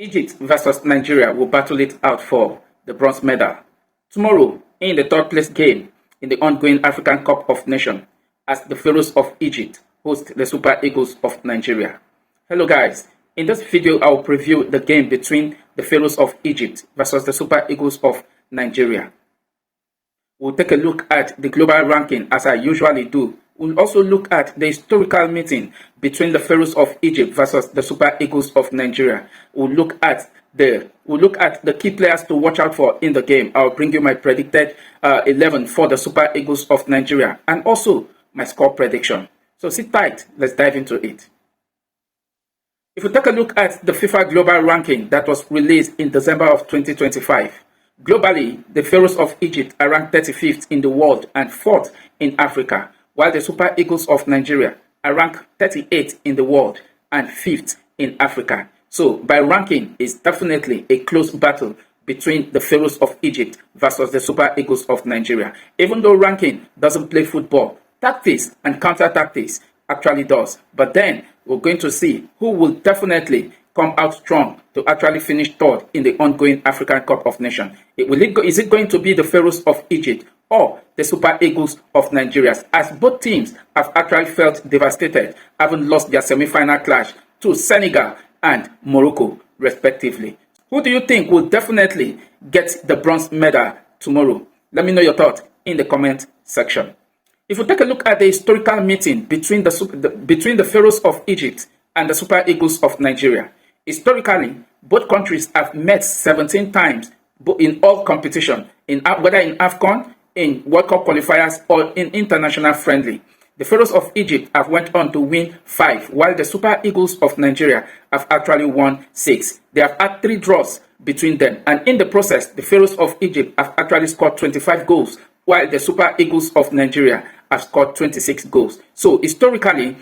Egypt versus Nigeria will battle it out for the bronze medal tomorrow in the third place game in the ongoing African Cup of Nations as the Pharaohs of Egypt host the Super Eagles of Nigeria. Hello guys, in this video I will preview the game between the Pharaohs of Egypt versus the Super Eagles of Nigeria. We'll take a look at the global ranking as I usually do. We'll also look at the historical meeting between the Pharaohs of Egypt versus the Super Eagles of Nigeria. We'll look at the key players to watch out for in the game. I'll bring you my predicted 11 for the Super Eagles of Nigeria and also my score prediction. So sit tight, let's dive into it. If we take a look at the FIFA global ranking that was released in December of 2025, globally, the Pharaohs of Egypt are ranked 35th in the world and 4th in Africa, while the Super Eagles of Nigeria are ranked 38th in the world and 5th in Africa. So, by ranking, it's definitely a close battle between the Pharaohs of Egypt versus the Super Eagles of Nigeria. Even though ranking doesn't play football, tactics and counter-tactics actually does. But then, we're going to see who will definitely come out strong to actually finish third in the ongoing African Cup of Nations. Is it going to be the Pharaohs of Egypt or the Super Eagles of Nigeria, as both teams have actually felt devastated, having lost their semi-final clash to Senegal and Morocco, respectively? Who do you think will definitely get the bronze medal tomorrow? Let me know your thoughts in the comment section. If we take a look at the historical meeting between the Pharaohs of Egypt and the Super Eagles of Nigeria, historically, both countries have met 17 times in all competition, whether in Afcon, in World Cup qualifiers, or in international friendly. The Pharaohs of Egypt have went on to win 5, while the Super Eagles of Nigeria have actually won 6. They have had 3 draws between them, and in the process, the Pharaohs of Egypt have actually scored 25 goals, while the Super Eagles of Nigeria have scored 26 goals. So historically,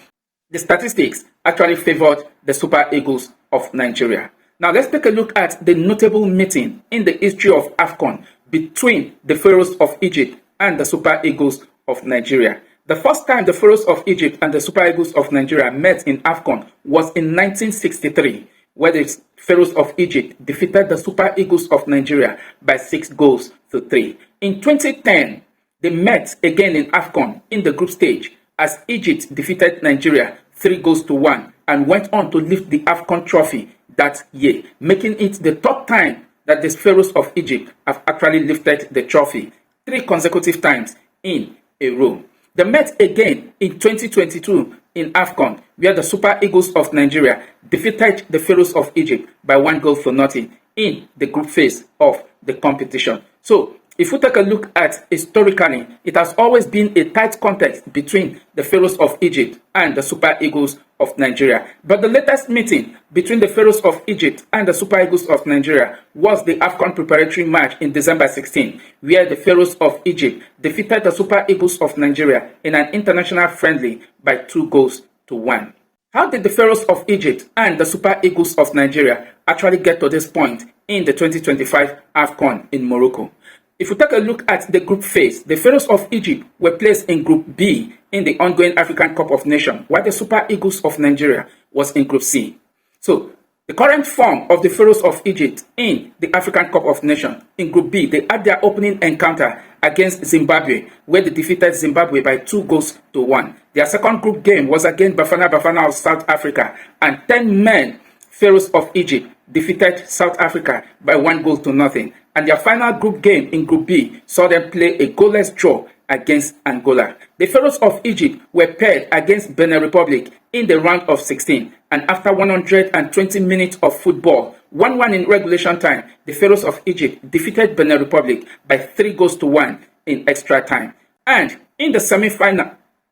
the statistics actually favored the Super Eagles of Nigeria. Now let's take a look at the notable meeting in the history of Afcon between the Pharaohs of Egypt and the Super Eagles of Nigeria. The first time the Pharaohs of Egypt and the Super Eagles of Nigeria met in Afcon was in 1963, where the Pharaohs of Egypt defeated the Super Eagles of Nigeria by 6 goals to 3. In 2010, they met again in Afcon in the group stage as Egypt defeated Nigeria 3 goals to 1 and went on to lift the Afcon trophy that year, making it the third time that the Pharaohs of Egypt have actually lifted the trophy 3 consecutive times in a row. They met again in 2022 in Afcon, where the Super Eagles of Nigeria defeated the Pharaohs of Egypt by 1 goal for nothing in the group phase of the competition. So, if we take a look at historically, it has always been a tight contest between the Pharaohs of Egypt and the Super Eagles of Nigeria. But the latest meeting between the Pharaohs of Egypt and the Super Eagles of Nigeria was the Afcon preparatory match in December 16, where the Pharaohs of Egypt defeated the Super Eagles of Nigeria in an international friendly by 2 goals to 1. How did the Pharaohs of Egypt and the Super Eagles of Nigeria actually get to this point in the 2025 Afcon in Morocco? If we take a look at the group phase, the Pharaohs of Egypt were placed in Group B in the ongoing African Cup of Nations, while the Super Eagles of Nigeria was in Group C. So, the current form of the Pharaohs of Egypt in the African Cup of Nations, in Group B, they had their opening encounter against Zimbabwe, where they defeated Zimbabwe by 2 goals to 1. Their second group game was against Bafana of South Africa, and 10-men Pharaohs of Egypt defeated South Africa by 1 goal to nothing. And their final group game in Group B saw them play a goalless draw against Angola. The Pharaohs of Egypt were paired against Benin Republic in the round of 16, and after 120 minutes of football, 1-1 in regulation time, the Pharaohs of Egypt defeated Benin Republic by 3 goals to 1 in extra time. And in the semi-final,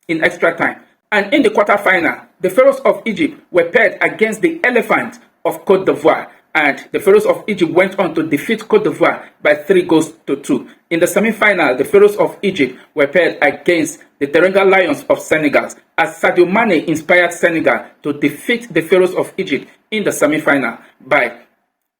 in extra time, and in the quarter-final, the Pharaohs of Egypt were paired against the Elephant of Côte d'Ivoire, and the Pharaohs of Egypt went on to defeat Côte d'Ivoire by 3 goals to 2. In the semi-final, the Pharaohs of Egypt were paired against the Teranga Lions of Senegal, as Sadio Mane inspired Senegal to defeat the Pharaohs of Egypt in the semi-final by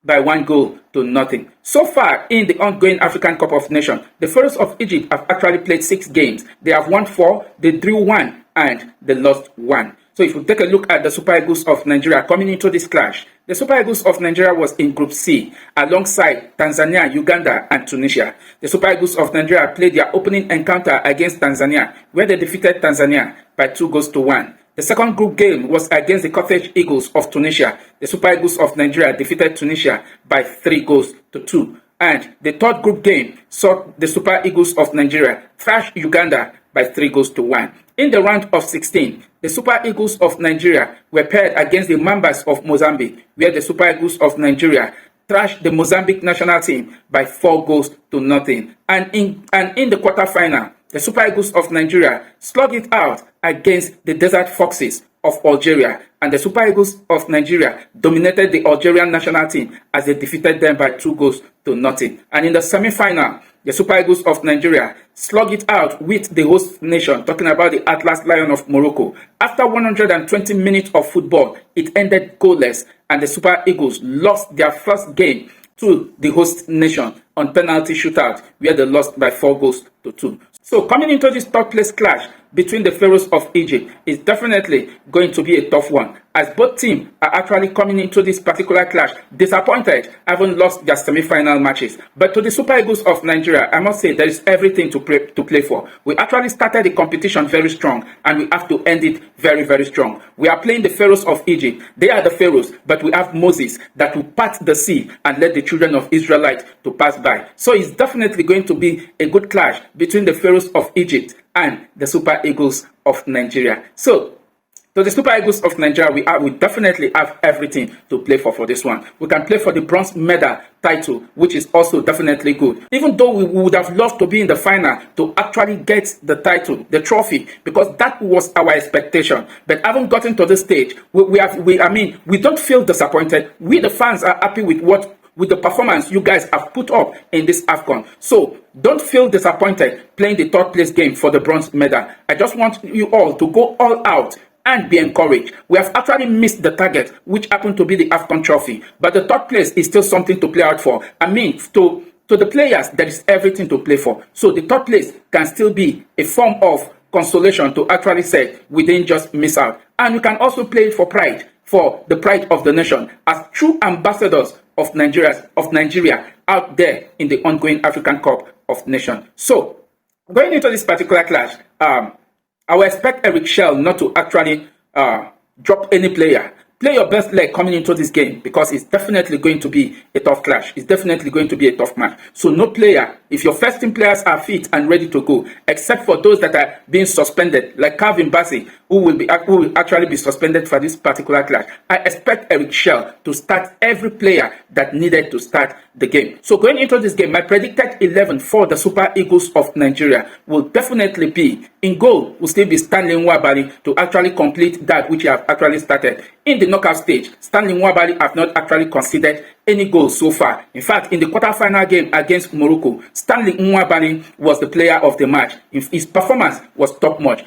1 goal to nothing. So far in the ongoing African Cup of Nations, the Pharaohs of Egypt have actually played 6 games. They have won 4, they drew 1, and they lost 1. So if we take a look at the Super Eagles of Nigeria coming into this clash, the Super Eagles of Nigeria was in Group C alongside Tanzania, Uganda, and Tunisia. The Super Eagles of Nigeria played their opening encounter against Tanzania, where they defeated Tanzania by 2-1. The second group game was against the Carthage Eagles of Tunisia. The Super Eagles of Nigeria defeated Tunisia by 3-2. And the third group game saw the Super Eagles of Nigeria thrash Uganda by 3-1. In the round of 16, the Super Eagles of Nigeria were paired against the Mambas of Mozambique, where the Super Eagles of Nigeria thrashed the Mozambique national team by 4-0. And in the quarterfinal, the Super Eagles of Nigeria slugged it out against the Desert Foxes of Algeria, and the Super Eagles of Nigeria dominated the Algerian national team as they defeated them by 2-0. And in the semi-final, the Super Eagles of Nigeria slugged it out with the host nation, talking about the Atlas Lion of Morocco. After 120 minutes of football, it ended goalless, and the Super Eagles lost their first game to the host nation on penalty shootout, where they lost by 4-2. So coming into this third place clash between the Pharaohs of Egypt is definitely going to be a tough one, as both teams are actually coming into this particular clash disappointed, having lost their semi-final matches. But to the Super Eagles of Nigeria, I must say there is everything to play for. We actually started the competition very strong, and we have to end it very, very strong. We are playing the Pharaohs of Egypt. They are the Pharaohs, but we have Moses that will part the sea and let the children of Israelites to pass by. So it's definitely going to be a good clash between the Pharaohs of Egypt and the Super Eagles of Nigeria. So, to the Super Eagles of Nigeria, we definitely have everything to play for this one. We can play for the bronze medal title, which is also definitely good. Even though we would have loved to be in the final to actually get the title, the trophy, because that was our expectation. But having gotten to this stage, we don't feel disappointed. We, the fans, are happy with the performance you guys have put up in this Afcon. So don't feel disappointed playing the third place game for the bronze medal. I just want you all to go all out and be encouraged. We have actually missed the target, which happened to be the Afcon trophy. But the third place is still something to play out for. To the players, there is everything to play for. So the third place can still be a form of consolation to actually say we didn't just miss out. And you can also play it for pride, for the pride of the nation, as true ambassadors of Nigeria out there in the ongoing African Cup of Nations. So, going into this particular clash, I will expect Eric Shell not to actually drop any player. Play your best leg coming into this game, because it's definitely going to be a tough clash. It's definitely going to be a tough match. So no player, if your first team players are fit and ready to go, except for those that are being suspended, like Calvin Bassey, who will actually be suspended for this particular clash, I expect Eric Shell to start every player that needed to start the game. So going into this game, my predicted 11 for the Super Eagles of Nigeria will definitely be, in goal will still be Stanley Nwabali to actually complete that which he have actually started. In the knockout stage, Stanley Nwabali have not actually conceded any goals so far. In fact, in the quarterfinal game against Morocco, Stanley Nwabali was the player of the match. His performance was top notch.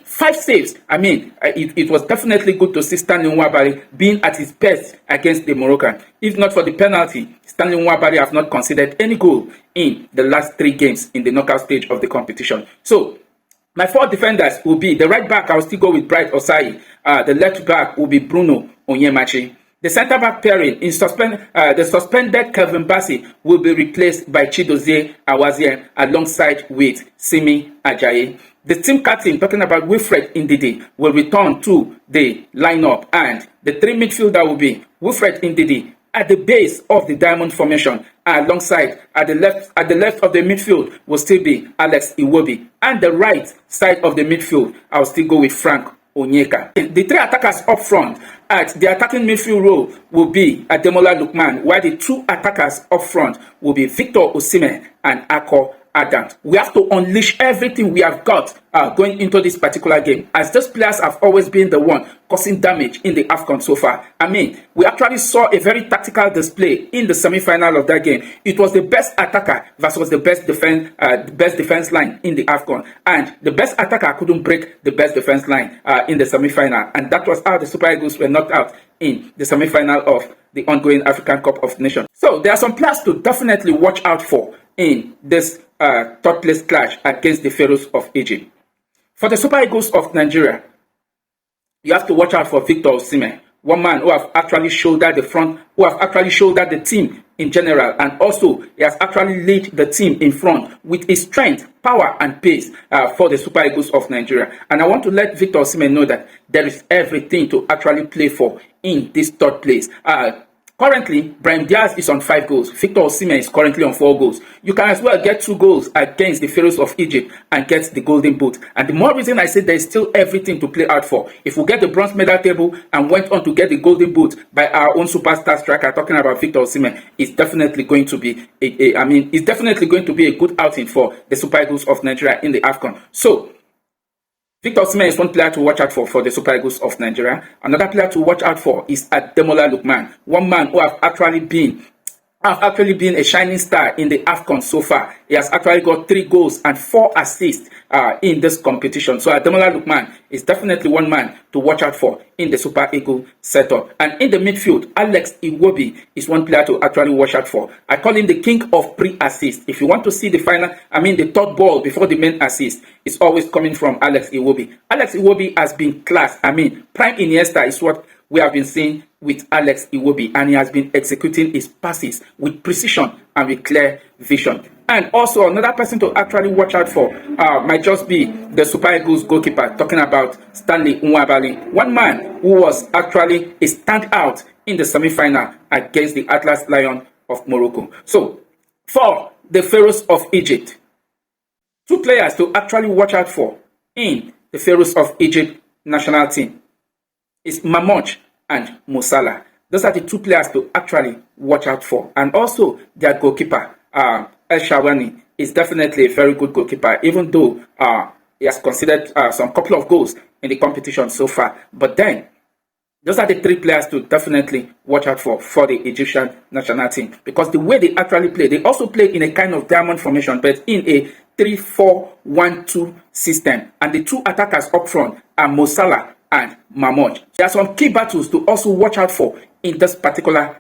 5 saves. It was definitely good to see Stanley Nwabali being at his best against the Moroccan. If not for the penalty, Stanley Nwabali have not conceded any goal in the last 3 games in the knockout stage of the competition. So, my 4 defenders will be the right back. I will still go with Bright Osai. The left back will be Bruno Onyemachi. The centre back pairing the suspended Calvin Bassey will be replaced by Chidozie Awaziem alongside with Simi Ajayi. The team captain, talking about Wilfred Ndidi, will return to the lineup, and the 3 midfielder will be Wilfred Ndidi at the base of the diamond formation, alongside at the left of the midfield will still be Alex Iwobi, and the right side of the midfield I'll still go with Frank Onyeka. The 3 attackers up front at the attacking midfield role will be Ademola Lookman, while the 2 attackers up front will be Victor Osimhen and Akko Adams. We have to unleash everything we have got going into this particular game, as those players have always been the one causing damage in the Afcon so far. We actually saw a very tactical display in the semi-final of that game. It was the best attacker versus the best defense line in the Afcon, and the best attacker couldn't break the best defense line in the semi-final, and that was how the Super Eagles were knocked out in the semi-final of the ongoing African Cup of Nations. So there are some players to definitely watch out for in this third place clash against the Pharaohs of Egypt. For the Super Eagles of Nigeria, you have to watch out for Victor Osimhen, one man who have actually shouldered the front, who have actually shouldered the team in general, and also he has actually led the team in front with his strength, power, and pace for the Super Eagles of Nigeria. And I want to let Victor Osimhen know that there is everything to actually play for in this third place. Currently, Brahim Diaz is on 5 goals. Victor Osimhen is currently on 4 goals. You can as well get 2 goals against the Pharaohs of Egypt and get the Golden Boot. And the more reason I say there is still everything to play out for. If we get the bronze medal table and went on to get the Golden Boot by our own superstar striker, talking about Victor Osimhen, it's definitely going to be it's definitely going to be a good outing for the Super Eagles of Nigeria in the Afcon. So Victor Osimhen is one player to watch out for the Super Eagles of Nigeria. Another player to watch out for is Ademola Lookman, one man who have actually been a shining star in the Afcon so far. He has actually got 3 goals and 4 assists in this competition. So Ademola Lookman is definitely one man to watch out for in the Super Eagle setup. And in the midfield, Alex Iwobi is one player to actually watch out for. I call him the king of pre-assist. If you want to see the third ball before the main assist, it's always coming from Alex Iwobi. Alex Iwobi has been class. Prime Iniesta is what we have been seeing with Alex Iwobi, and he has been executing his passes with precision and with clear vision. And also another person to actually watch out for might just be the Super Eagles goalkeeper, talking about Stanley Nwabali, one man who was actually a standout in the semi-final against the Atlas Lion of Morocco. So for the Pharaohs of Egypt, 2 players to actually watch out for in the Pharaohs of Egypt national team is Mahmoud and Mo Salah. Those are the 2 players to actually watch out for. And also their goalkeeper, El Shawani, is definitely a very good goalkeeper, even though he has considered some couple of goals in the competition so far. But then, those are the 3 players to definitely watch out for the Egyptian national team. Because the way they actually play, they also play in a kind of diamond formation, but in a 3-4-1-2 system. And the 2 attackers up front are Mo Salah and Mahmoud. There are some key battles to also watch out for in this particular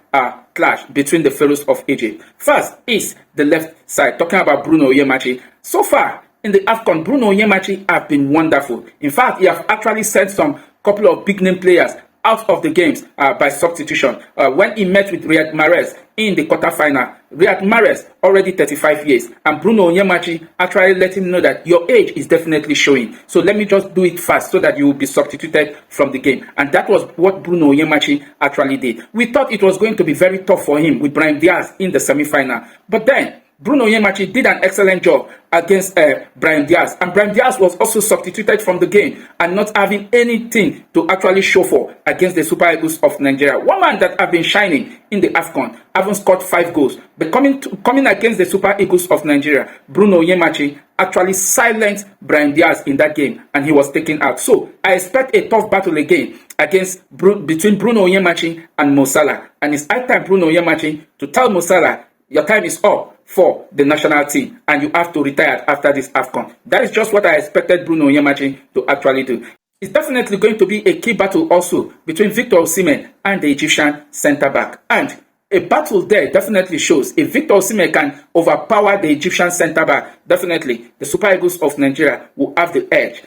clash between the Pharaohs of Egypt. First is the left side, talking about Bruno Onyemaechi. So far in the Afcon, Bruno Onyemaechi have been wonderful. In fact, he have actually sent some couple of big name players out of the games by substitution. When he met with Riyad Mahrez in the quarterfinal, Riyad Mahrez, already 35 years, and Bruno Onyemaechi actually let him know that your age is definitely showing. So let me just do it fast so that you will be substituted from the game. And that was what Bruno Onyemaechi actually did. We thought it was going to be very tough for him with Brahim Diaz in the semi-final. But then, Bruno Onyemaechi did an excellent job against Brahim Diaz, and Brahim Diaz was also substituted from the game and not having anything to actually show for against the Super Eagles of Nigeria. One man that have been shining in the Afcon, having scored 5 goals, but coming against the Super Eagles of Nigeria, Bruno Onyemaechi actually silenced Brahim Diaz in that game, and he was taken out. So I expect a tough battle again between Bruno Onyemaechi and Mo Salah, and it's high time Bruno Onyemaechi to tell Mo Salah, your time is up for the national team and you have to retire after this Afcon. That is just what I expected Bruno Onyemaechi to actually do. It's definitely going to be a key battle also between Victor Osimhen and the Egyptian centre-back. And a battle there definitely shows if Victor Osimhen can overpower the Egyptian centre-back, definitely the Super Eagles of Nigeria will have the edge,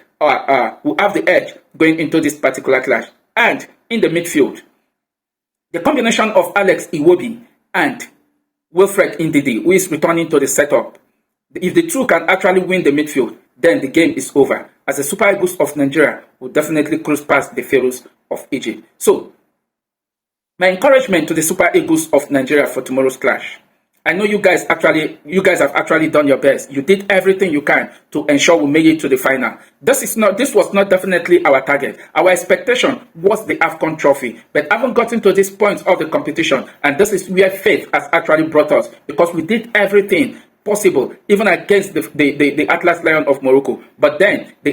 going into this particular clash. And in the midfield, the combination of Alex Iwobi and Wilfred Ndidi, who is returning to the setup, if the 2 can actually win the midfield, then the game is over, as the Super Eagles of Nigeria will definitely cruise past the Pharaohs of Egypt. So, my encouragement to the Super Eagles of Nigeria for tomorrow's clash. I know you guys have actually done your best. You did everything you can to ensure we made it to the final. This was not definitely our target. Our expectation was the Afcon trophy, but haven't gotten to this point of the competition, and this is where faith has actually brought us, because we did everything possible, even against the Atlas Lion of Morocco. But then they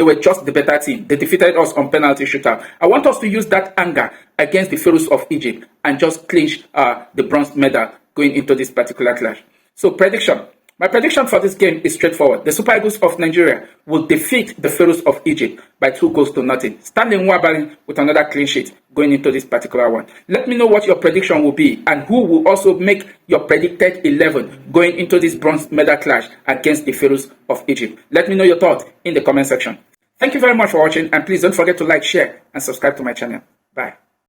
were just the better team. They defeated us on penalty shootout. I want us to use that anger against the Pharaohs of Egypt and just clinch the bronze medal going into this particular clash. So prediction. My prediction for this game is straightforward. The Super Eagles of Nigeria will defeat the Pharaohs of Egypt by 2-0. Stanley Nwabali with another clean sheet going into this particular one. Let me know what your prediction will be and who will also make your predicted 11 going into this bronze medal clash against the Pharaohs of Egypt. Let me know your thoughts in the comment section. Thank you very much for watching, and please don't forget to like, share, and subscribe to my channel. Bye.